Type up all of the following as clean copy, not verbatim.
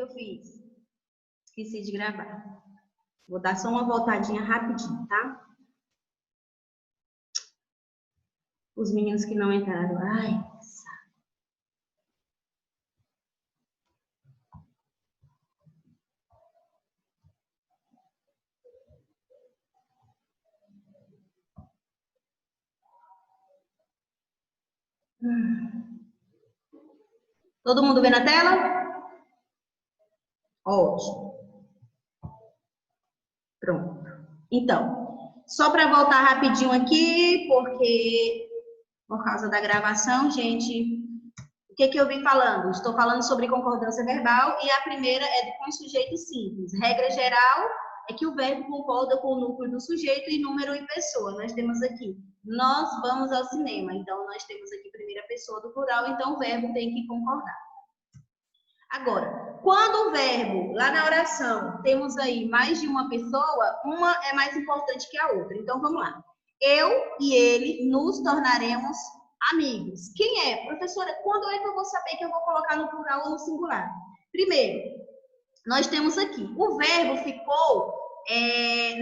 eu fiz? Esqueci de gravar. Vou dar só uma voltadinha rapidinho, tá? Os meninos que não entraram. Ai, todo mundo vê na tela? Ótimo. Pronto. Então, só para voltar rapidinho aqui, porque por causa da gravação, gente, o que eu vim falando? Estou falando sobre concordância verbal e a primeira é com sujeito simples. Regra geral é que o verbo concorda com o núcleo do sujeito e número e pessoa. Nós temos aqui, nós vamos ao cinema. Então, nós temos aqui primeira pessoa do plural, então o verbo tem que concordar. Agora, quando o verbo, lá na oração, temos aí mais de uma pessoa, uma é mais importante que a outra. Então, vamos lá. Eu e ele nos tornaremos amigos. Quem é? Professora, quando é que eu vou saber que eu vou colocar no plural ou no singular? Primeiro, nós temos aqui, o verbo ficou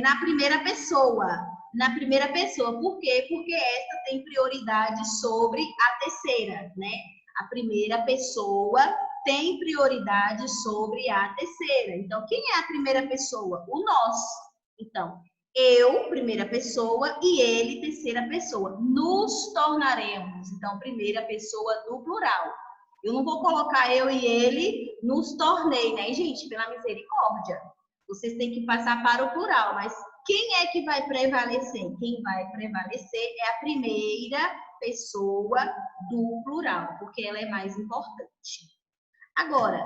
na primeira pessoa. Na primeira pessoa. Por quê? Porque essa tem prioridade sobre a terceira, né? A primeira pessoa tem prioridade sobre a terceira. Então, quem é a primeira pessoa? O nós. Então, eu, primeira pessoa, e ele, terceira pessoa. Nos tornaremos. Então, primeira pessoa do plural. Eu não vou colocar eu e ele nos tornei, né, gente? Pela misericórdia. Vocês têm que passar para o plural. Mas quem é que vai prevalecer? Quem vai prevalecer é a primeira pessoa do plural, porque ela é mais importante. Agora,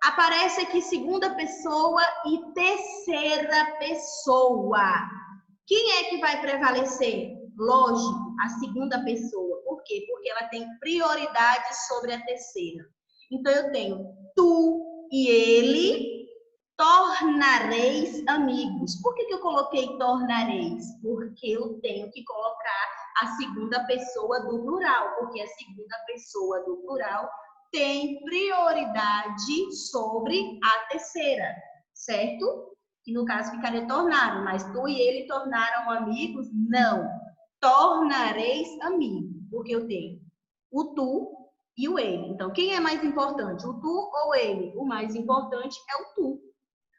aparece aqui segunda pessoa e terceira pessoa. Quem é que vai prevalecer? Lógico, a segunda pessoa. Por quê? Porque ela tem prioridade sobre a terceira. Então, eu tenho tu e ele tornareis amigos. Por que eu coloquei tornareis? Porque eu tenho que colocar a segunda pessoa do plural, porque a segunda pessoa do plural tem prioridade sobre a terceira, certo? Que no caso ficaria tornaram, mas tu e ele tornaram amigos? Não. Tornareis amigos, porque eu tenho o tu e o ele. Então, quem é mais importante, o tu ou ele? O mais importante é o tu.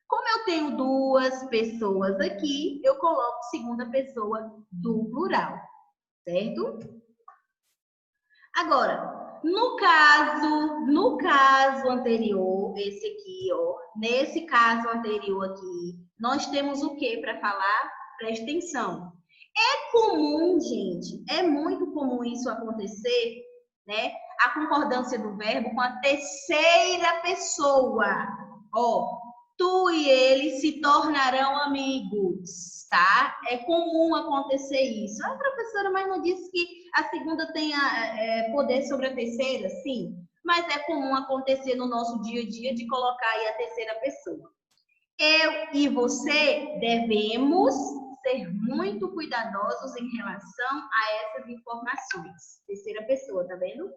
Como eu tenho duas pessoas aqui, eu coloco segunda pessoa do plural, certo? Agora, no caso anterior, esse aqui, ó, nesse caso anterior aqui, nós temos o que para falar? Presta atenção. É comum, gente, é muito comum isso acontecer, né? A concordância do verbo com a terceira pessoa. Ó, tu e ele se tornarão amigos, tá? É comum acontecer isso. Ah, professora, mas não disse que a segunda tem poder sobre a terceira? Sim, mas é comum acontecer no nosso dia a dia de colocar aí a terceira pessoa. Eu e você devemos ser muito cuidadosos em relação a essas informações. Terceira pessoa, tá vendo?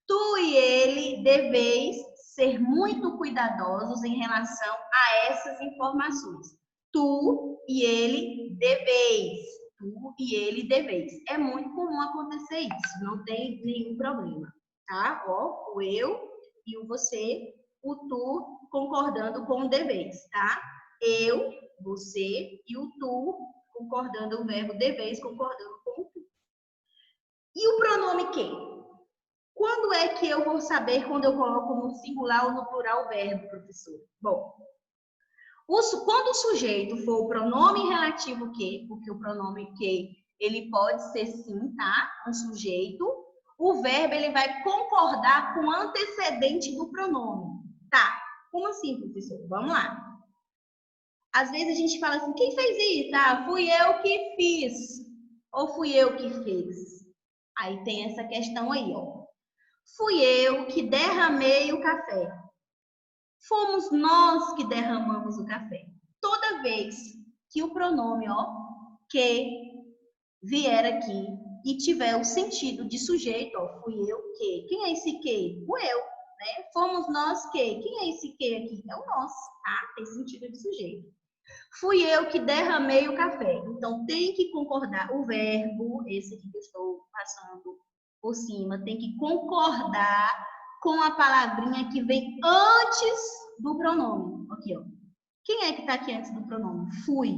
Tu e ele deveis ser muito cuidadosos em relação a essas informações. Tu e ele deveis. Tu e ele deveis. É muito comum acontecer isso, não tem nenhum problema, tá? Ó, o eu e o você, o tu concordando com o deveis, tá? Eu, você e o tu concordando, o verbo deveis concordando com o tu. E o pronome que? Quando é que eu vou saber quando eu coloco no singular ou no plural o verbo, professor? Bom, quando o sujeito for o pronome relativo que, porque o pronome que ele pode ser sim, tá? Um sujeito, o verbo ele vai concordar com o antecedente do pronome. Tá, como assim, professor? Vamos lá. Às vezes a gente fala assim, quem fez isso? Ah, fui eu que fiz. Ou fui eu que fiz. Aí tem essa questão aí, ó. Fui eu que derramei o café. Fomos nós que derramamos o café. Toda vez que o pronome, ó, que vier aqui e tiver o sentido de sujeito, ó, fui eu que. Quem é esse que? O eu. né? Fomos nós que? Quem é esse que aqui? É o nós, tá? Tem sentido de sujeito. Fui eu que derramei o café. Então, tem que concordar. O verbo, esse aqui que eu estou passando por cima, tem que concordar com a palavrinha que vem antes do pronome. Aqui, ó. Quem é que está aqui antes do pronome? Fui.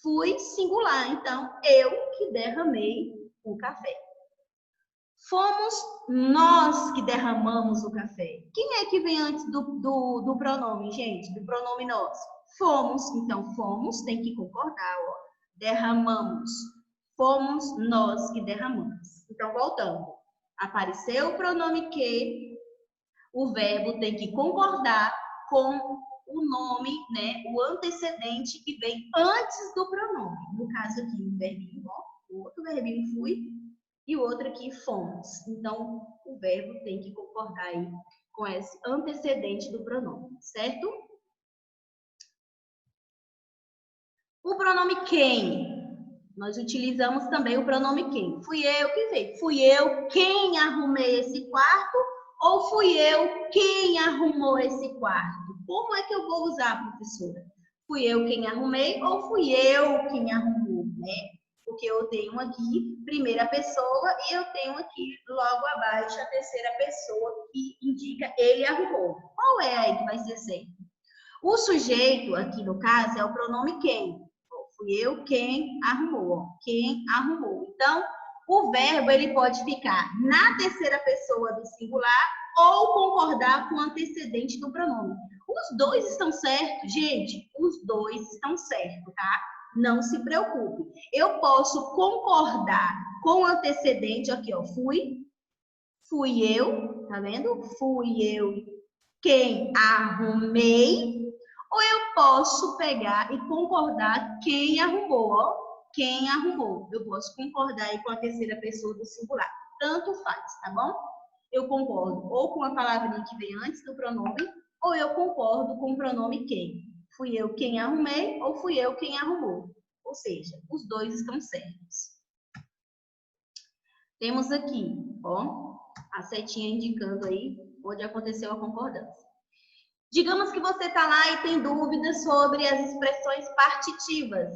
Fui singular. Então, eu que derramei o café. Fomos nós que derramamos o café. Quem é que vem antes do pronome, gente? Do pronome nós? Fomos. Então, fomos, tem que concordar, ó. Derramamos. Fomos nós que derramamos. Então, voltando. Apareceu o pronome que, o verbo tem que concordar com o nome, né? O antecedente que vem antes do pronome. No caso aqui, o verbinho, ó. O outro verbinho fui. E o outro aqui, fomos. Então, o verbo tem que concordar aí com esse antecedente do pronome, certo? O pronome quem. Nós utilizamos também o pronome quem. Fui eu que veio. Fui eu quem arrumei esse quarto ou fui eu quem arrumou esse quarto? Como é que eu vou usar, professora? Fui eu quem arrumei ou fui eu quem arrumou, né? Porque eu tenho aqui primeira pessoa e eu tenho aqui logo abaixo a terceira pessoa que indica ele arrumou. Qual é aí que vai ser certo? O sujeito aqui no caso é o pronome quem. Fui eu quem arrumou. Quem arrumou. Então, o verbo ele pode ficar na terceira pessoa do singular ou concordar com o antecedente do pronome. Os dois estão certos, gente. Os dois estão certos, tá? Não se preocupe. Eu posso concordar com o antecedente aqui, ó. Fui eu, tá vendo? Fui eu quem arrumei. Ou eu posso pegar e concordar quem arrumou, ó. Quem arrumou. Eu posso concordar aí com a terceira pessoa do singular. Tanto faz, tá bom? Eu concordo ou com a palavrinha que vem antes do pronome, ou eu concordo com o pronome quem. Fui eu quem arrumei ou fui eu quem arrumou. Ou seja, os dois estão certos. Temos aqui, ó, a setinha indicando aí onde aconteceu a concordância. Digamos que você está lá e tem dúvidas sobre as expressões partitivas.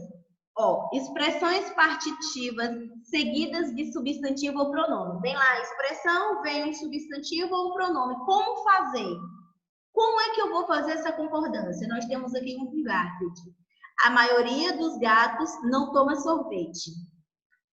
Ó, expressões partitivas seguidas de substantivo ou pronome. Vem lá a expressão, vem um substantivo ou um pronome. Como fazer? Como é que eu vou fazer essa concordância? Nós temos aqui um Garfield. A maioria dos gatos não toma sorvete.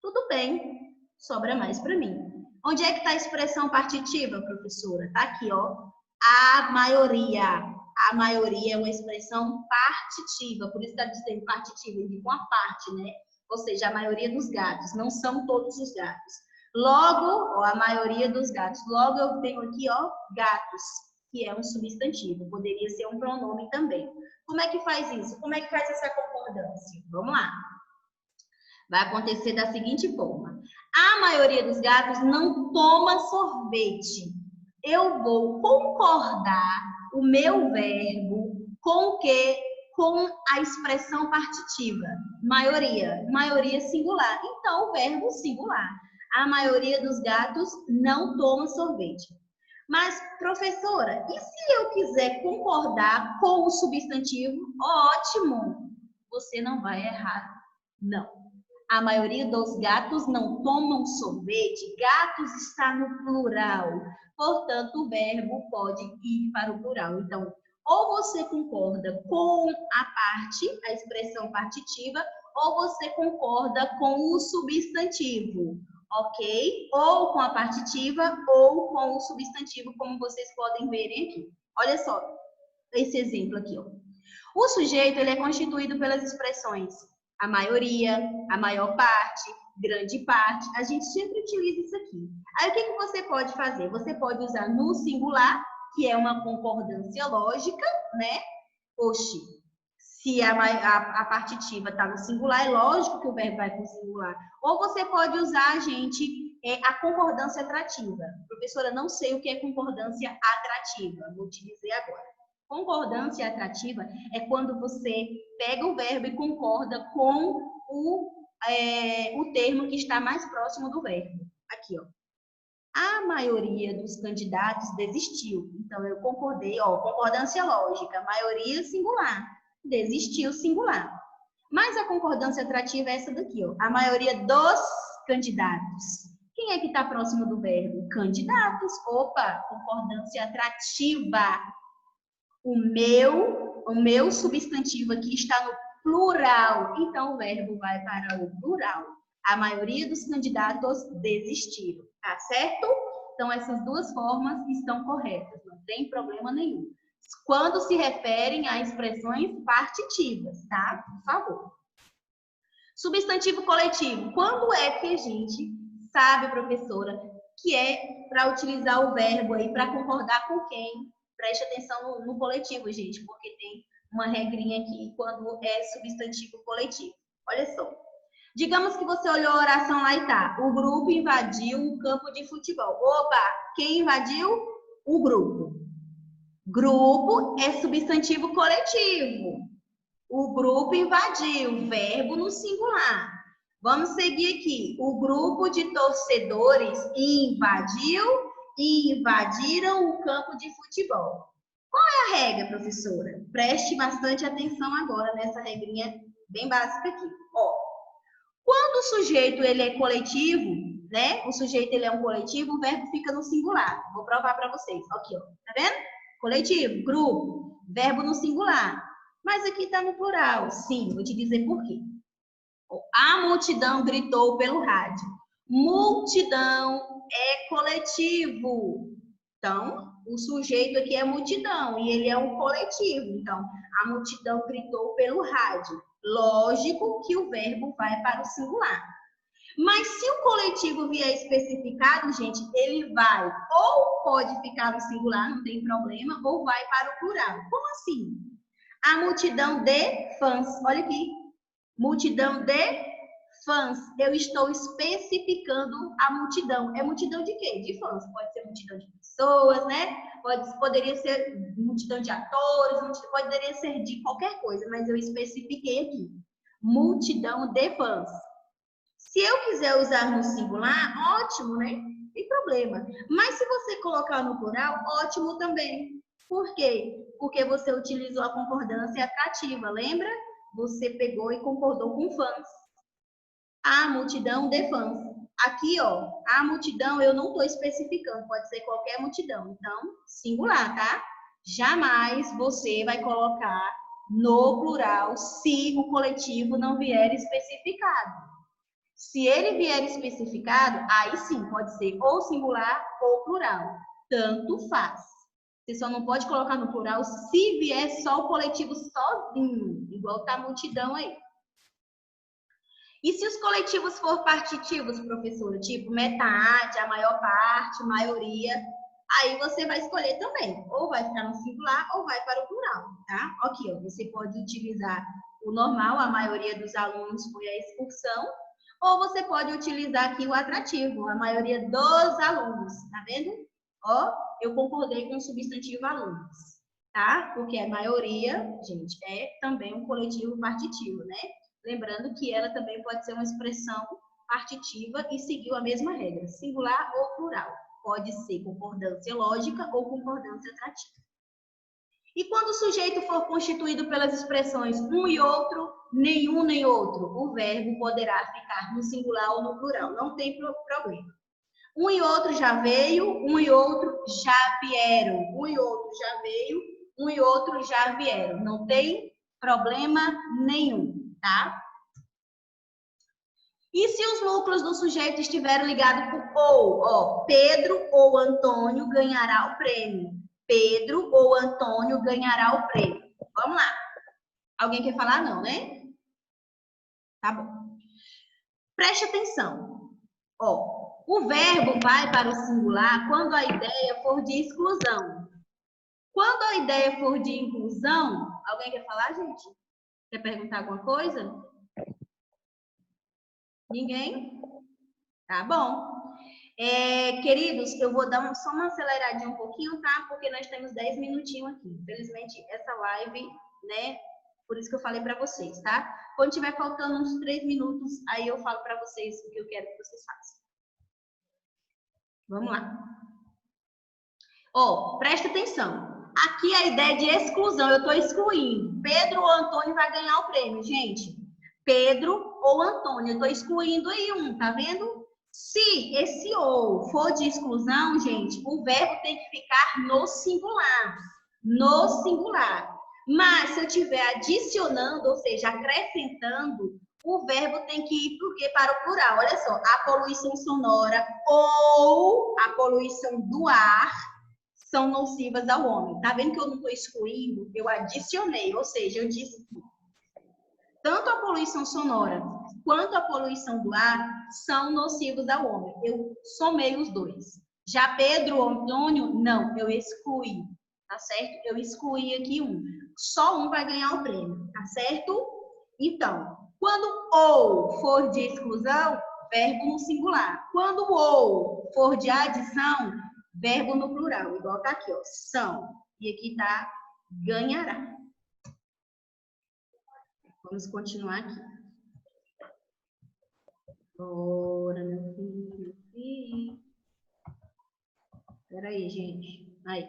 Tudo bem, sobra mais para mim. Onde é que está a expressão partitiva, professora? Está aqui, ó. A maioria. A maioria é uma expressão partitiva, por isso está dizendo partitiva, indica uma parte, né? Ou seja, a maioria dos gatos, não são todos os gatos. Logo, ó, a maioria dos gatos. Logo, eu tenho aqui, ó, gatos, que é um substantivo, poderia ser um pronome também. Como é que faz isso? Como é que faz essa concordância? Vamos lá. Vai acontecer da seguinte forma. A maioria dos gatos não toma sorvete. Eu vou concordar o meu verbo com o quê? Com a expressão partitiva. Maioria. Maioria singular. Então, o verbo singular. A maioria dos gatos não toma sorvete. Mas, professora, e se eu quiser concordar com o substantivo? Ótimo! Você não vai errar. Não. A maioria dos gatos não tomam sorvete. Gatos está no plural. Portanto, o verbo pode ir para o plural. Então, ou você concorda com a parte, a expressão partitiva, ou você concorda com o substantivo, ok? Ou com a partitiva, ou com o substantivo, como vocês podem verem aqui. Olha só esse exemplo aqui, ó. O sujeito ele é constituído pelas expressões a maioria, a maior parte, grande parte. A gente sempre utiliza isso aqui. Aí, o que você pode fazer? Você pode usar no singular, que é uma concordância lógica, né? Oxi, se a partitiva está no singular, é lógico que o verbo vai para o singular. Ou você pode usar, gente, a concordância atrativa. Professora, não sei o que é concordância atrativa. Vou te dizer agora. Concordância atrativa é quando você pega o verbo e concorda com o termo que está mais próximo do verbo. Aqui, ó. A maioria dos candidatos desistiu. Então, eu concordei, ó, concordância lógica, maioria singular, desistiu singular. Mas a concordância atrativa é essa daqui, ó, a maioria dos candidatos. Quem é que está próximo do verbo? Candidatos. Opa, concordância atrativa. O meu substantivo aqui está no plural, então o verbo vai para o plural. A maioria dos candidatos desistiram, tá certo? Então, essas duas formas estão corretas, não tem problema nenhum. Quando se referem a expressões partitivas, tá? Por favor. Substantivo coletivo. Quando é que a gente sabe, professora, que é para utilizar o verbo aí para concordar com quem? Preste atenção no coletivo, gente, porque tem uma regrinha aqui quando é substantivo coletivo. Olha só. Digamos que você olhou a oração lá e tá. O grupo invadiu o campo de futebol. Opa! Quem invadiu? O grupo. Grupo é substantivo coletivo. O grupo invadiu, verbo no singular. Vamos seguir aqui. O grupo de torcedores invadiu e invadiram o campo de futebol. Qual é a regra, professora? Preste bastante atenção agora nessa regrinha bem básica aqui. Ó, quando o sujeito ele é coletivo, né? O sujeito ele é um coletivo, o verbo fica no singular. Vou provar para vocês. Aqui, ó. Tá vendo? Coletivo, grupo, verbo no singular. Mas aqui está no plural. Sim, vou te dizer por quê. A multidão gritou pelo rádio. Multidão é coletivo. Então, o sujeito aqui é multidão e ele é um coletivo. Então, a multidão gritou pelo rádio. Lógico que o verbo vai para o singular. Mas se o coletivo vier especificado, gente, ele vai ou pode ficar no singular, não tem problema, ou vai para o plural. Como assim? A multidão de fãs. Olha aqui. Multidão de fãs. Eu estou especificando a multidão. É multidão de quê? De fãs. Pode ser multidão de pessoas, né? Poderia ser multidão de atores, poderia ser de qualquer coisa, mas eu especifiquei aqui. Multidão de fãs. Se eu quiser usar no singular, ótimo, né? Não tem problema. Mas se você colocar no plural, ótimo também. Por quê? Porque você utilizou a concordância atrativa, lembra? Você pegou e concordou com fãs. A multidão de fãs. Aqui, ó, a multidão eu não estou especificando, pode ser qualquer multidão. Então, singular, tá? Jamais você vai colocar no plural se o coletivo não vier especificado. Se ele vier especificado, aí sim, pode ser ou singular ou plural. Tanto faz. Você só não pode colocar no plural se vier só o coletivo sozinho, igual tá a multidão aí. E se os coletivos for partitivos, professora, tipo metade, a maior parte, maioria, aí você vai escolher também. Ou vai ficar no singular ou vai para o plural, tá? Aqui, ó, você pode utilizar o normal, a maioria dos alunos foi à excursão, ou você pode utilizar aqui o atrativo, a maioria dos alunos, tá vendo? Ó, eu concordei com o substantivo alunos, tá? Porque a maioria, gente, é também um coletivo partitivo, né? Lembrando que ela também pode ser uma expressão partitiva e seguiu a mesma regra, singular ou plural. Pode ser concordância lógica ou concordância atrativa. E quando o sujeito for constituído pelas expressões um e outro, nenhum nem outro, o verbo poderá ficar no singular ou no plural. Não tem problema. Um e outro já veio, um e outro já vieram. Um e outro já veio, um e outro já vieram. Não tem problema nenhum, tá? E se os núcleos do sujeito estiverem ligados por ou, ó, Pedro ou Antônio ganhará o prêmio. Pedro ou Antônio ganhará o prêmio. Vamos lá. Alguém quer falar? Não, né? Tá bom. Preste atenção. Ó, o verbo vai para o singular quando a ideia for de exclusão. Quando a ideia for de inclusão, alguém quer falar, gente? Quer perguntar alguma coisa? Ninguém? Tá bom. Queridos, eu vou dar só uma aceleradinha um pouquinho, tá? Porque nós temos 10 minutinhos aqui. Infelizmente, essa live, né? Por isso que eu falei para vocês, tá? Quando tiver faltando uns 3 minutos, aí eu falo para vocês o que eu quero que vocês façam. Vamos lá. Ó, presta atenção. Aqui a ideia de exclusão, eu estou excluindo. Pedro ou Antônio vai ganhar o prêmio, gente. Pedro ou Antônio, eu estou excluindo aí um, tá vendo? Se esse ou for de exclusão, gente, o verbo tem que ficar no singular. No singular. Mas se eu estiver adicionando, ou seja, acrescentando, o verbo tem que ir para o plural. Olha só, a poluição sonora ou a poluição do ar são nocivas ao homem. Tá vendo que eu não estou excluindo? Eu adicionei, ou seja, eu disse que tanto a poluição sonora quanto a poluição do ar são nocivos ao homem. Eu somei os dois. Já Pedro ou Antônio, não, eu excluí, tá certo? Eu excluí aqui um. Só um vai ganhar o prêmio, tá certo? Então, quando ou for de exclusão, verbo no singular. Quando ou for de adição, verbo no plural. Igual tá aqui, ó, são. E aqui tá ganhará. Vamos continuar aqui. Bora, meu filho. Espera aí, gente. Aí.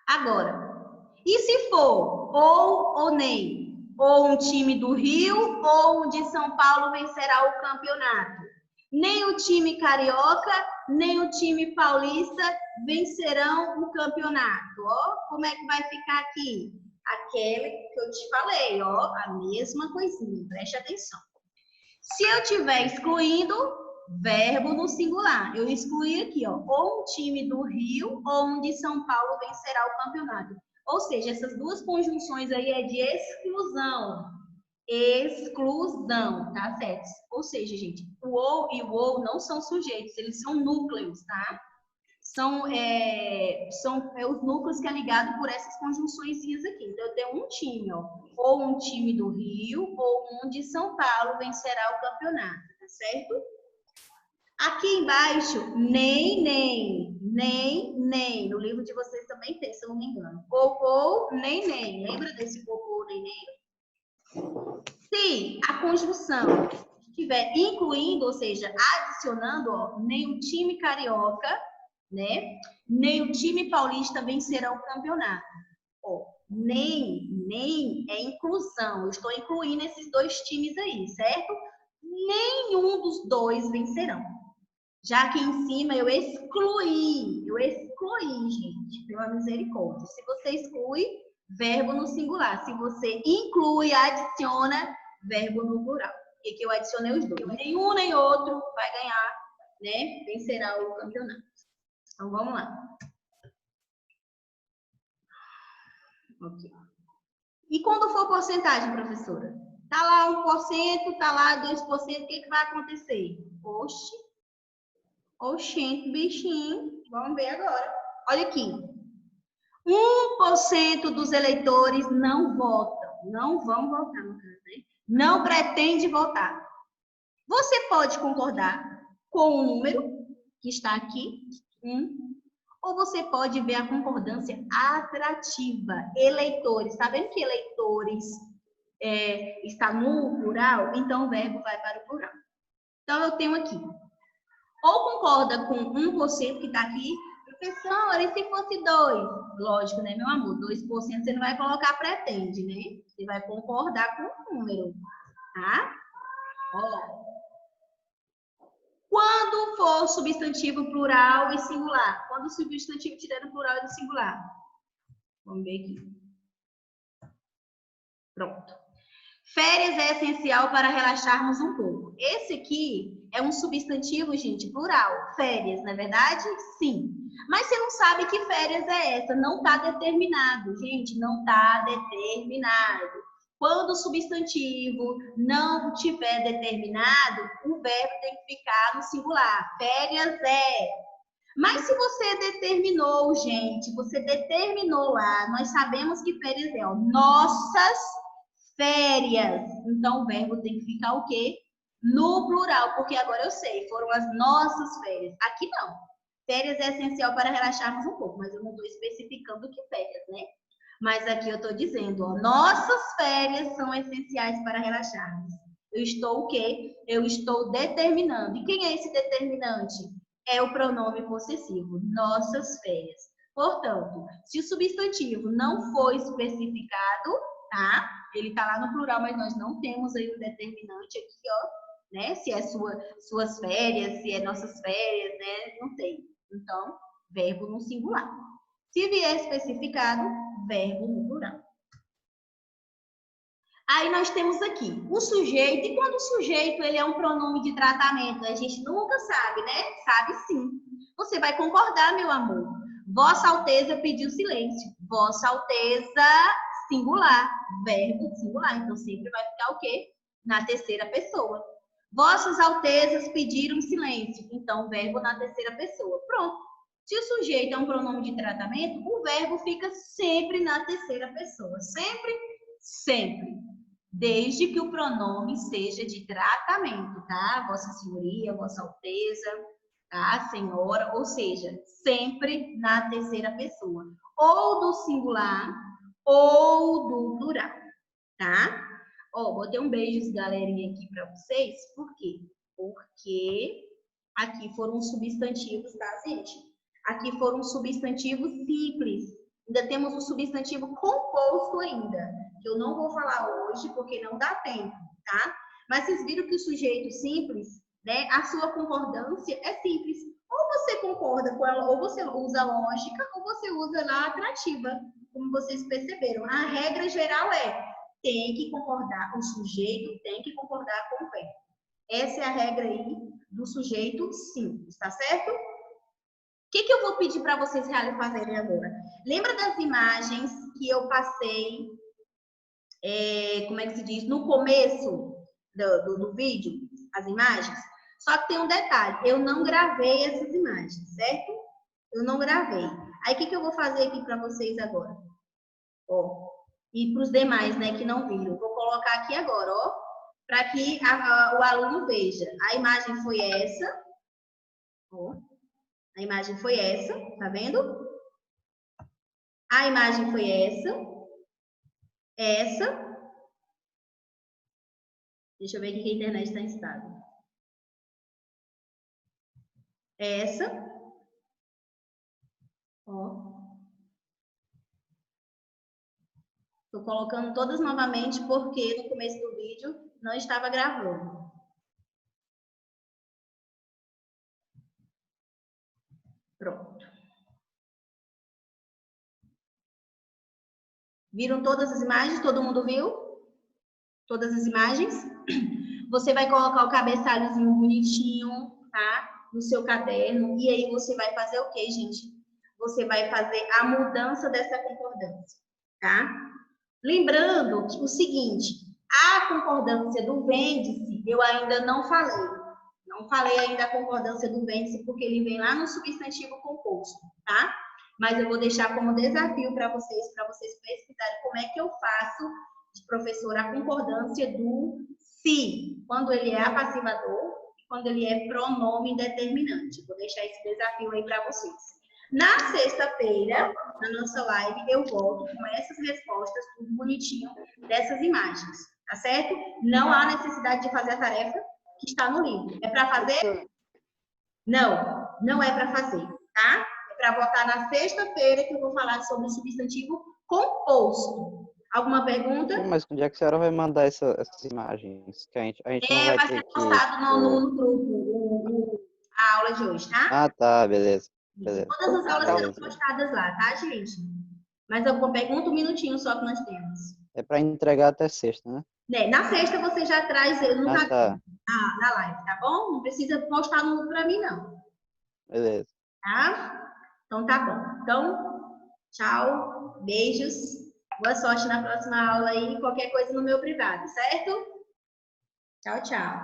Agora, e se for ou nem? Ou um time do Rio ou um de São Paulo vencerá o campeonato. Nem o time carioca, nem o time paulista vencerão o campeonato. Ó, como é que vai ficar aqui? Aquele que eu te falei, ó, a mesma coisinha, preste atenção. Se eu estiver excluindo, verbo no singular. Eu excluí aqui, ó, ou um time do Rio ou um de São Paulo vencerá o campeonato. Ou seja, essas duas conjunções aí é de exclusão. Exclusão, tá certo? Ou seja, gente, o ou e o ou não são sujeitos, eles são núcleos, tá? São os núcleos que é ligado por essas conjunções aqui. Então, eu tenho um time, ó, ou um time do Rio, ou um de São Paulo vencerá o campeonato, tá certo? Aqui embaixo, nem. No livro de vocês também tem, se eu não me engano. Ou, nem. Lembra desse ou, nem? Se a conjunção estiver incluindo, ou seja, adicionando, ó, nem o time carioca, né? Nem o time paulista vencerá o campeonato. Ó, nem é inclusão. Eu estou incluindo esses dois times aí, certo? Nenhum dos dois vencerão. Já que em cima eu excluí, gente, pela misericórdia. Se você exclui, verbo no singular. Se você inclui, adiciona, verbo no plural. E que eu adicionei os dois. Nenhum nem outro vai ganhar, né? Vencerá o campeonato. Então, vamos lá. Ok. E quando for porcentagem, professora? Tá lá 1%, tá lá 2%, o que vai acontecer? Oxente, bichinho. Vamos ver agora. Olha aqui. 1% dos eleitores não votam. Não vão votar, no caso, né? Não pretende votar. Você pode concordar com o número que está aqui, ou você pode ver a concordância atrativa. Eleitores. Está vendo que eleitores está no plural? Então, o verbo vai para o plural. Então, eu tenho aqui. Ou concorda com 1% que está aqui, professora, e se fosse 2%? Lógico, né, meu amor? 2% você não vai colocar pretende, né? Você vai concordar com o número, tá? Ó. Quando for substantivo plural e singular? Quando o substantivo tiver no plural e no singular? Vamos ver aqui. Pronto. Férias é essencial para relaxarmos um pouco. Esse aqui é um substantivo, gente, plural. Férias, não é verdade? Sim. Mas você não sabe que férias é essa. Não está determinado, gente. Não está determinado. Quando o substantivo não tiver determinado, o verbo tem que ficar no singular. Férias é. Mas se você determinou, gente, você determinou lá, nós sabemos que férias é, ó, nossas férias. Então, o verbo tem que ficar o quê? No plural, porque agora eu sei, foram as nossas férias. Aqui não. Férias é essencial para relaxarmos um pouco, mas eu não estou especificando que férias, né? Mas aqui eu estou dizendo, ó, nossas férias são essenciais para relaxarmos. Eu estou o quê? Eu estou determinando. E quem é esse determinante? é o pronome possessivo, nossas férias. Portanto, se o substantivo não for especificado, tá? Ele tá lá no plural, mas nós não temos aí um determinante aqui, ó, né? Se é suas férias, se é nossas férias, né? Não tem. Então, verbo no singular. Se vier especificado, verbo no plural. Aí nós temos aqui o sujeito, e quando o sujeito ele é um pronome de tratamento, a gente nunca sabe, né? Sabe sim. Você vai concordar, meu amor. Vossa Alteza pediu silêncio. Vossa Alteza, singular. Verbo singular. Então, sempre vai ficar o quê? Na terceira pessoa. Vossas Altezas pediram silêncio. Então, verbo na terceira pessoa. Pronto. Se o sujeito é um pronome de tratamento, o verbo fica sempre na terceira pessoa. Sempre, sempre. Desde que o pronome seja de tratamento, tá? Vossa Senhoria, Vossa Alteza, tá? Senhora, ou seja, sempre na terceira pessoa. Ou do singular, ou do plural, tá? Ó, botei um beijo, galerinha, aqui para vocês. Por quê? Porque aqui foram substantivos, tá, gente? Aqui foram substantivos simples. Ainda temos o substantivo composto ainda, que eu não vou falar hoje, porque não dá tempo, tá? Mas vocês viram que o sujeito simples, né? A sua concordância é simples. Ou você concorda com ela, ou você usa lógica, ou você usa lá atrativa, como vocês perceberam. A regra geral é, tem que concordar, o sujeito tem que concordar com o verbo. Essa é a regra aí do sujeito simples, tá certo? O que eu vou pedir para vocês fazerem agora? Lembra das imagens que eu passei, como é que se diz, no começo do vídeo? As imagens? Só que tem um detalhe, eu não gravei essas imagens, certo? Eu não gravei. Aí, o que eu vou fazer aqui para vocês agora? Ó, e para os demais, né, que não viram. Vou colocar aqui agora, ó, para que o aluno veja. A imagem foi essa, ó. A imagem foi essa, tá vendo? A imagem foi essa. Essa. Deixa eu ver aqui que a internet está instável. Essa. Ó. Tô colocando todas novamente porque no começo do vídeo não estava gravando. Pronto. Viram todas as imagens? Todo mundo viu? Todas as imagens? Você vai colocar o cabeçalhozinho bonitinho, tá? No seu caderno. E aí você vai fazer o quê, gente? Você vai fazer a mudança dessa concordância, tá? Lembrando que o seguinte, a concordância do vende-se, eu ainda não falei. Não falei ainda a concordância do vende-se, porque ele vem lá no substantivo composto, tá? Mas eu vou deixar como desafio para vocês pesquisarem como é que eu faço, de professora, a concordância do se, quando ele é apassivador e quando ele é pronome determinante. Vou deixar esse desafio aí para vocês. Na sexta-feira, na nossa live, eu volto com essas respostas, tudo bonitinho, dessas imagens, tá certo? Não há necessidade de fazer a tarefa que está no livro. É para fazer? Não, não é para fazer, tá? É para voltar na sexta-feira que eu vou falar sobre o substantivo composto. Alguma pergunta? Mas onde é que a senhora vai mandar essas imagens? Que a gente não vai vai ter ser postado no grupo, a aula de hoje, tá? Ah, tá, beleza. Beleza. Todas as aulas serão postadas lá, tá, gente? Mais alguma pergunta? Um minutinho só que nós temos. É para entregar até sexta, né? Na sexta você já traz ele no tá. na live, tá bom? Não precisa postar no para mim, não. Beleza. Tá? Então tá bom. Então, tchau, beijos. Boa sorte na próxima aula aí. Qualquer coisa no meu privado, certo? Tchau, tchau.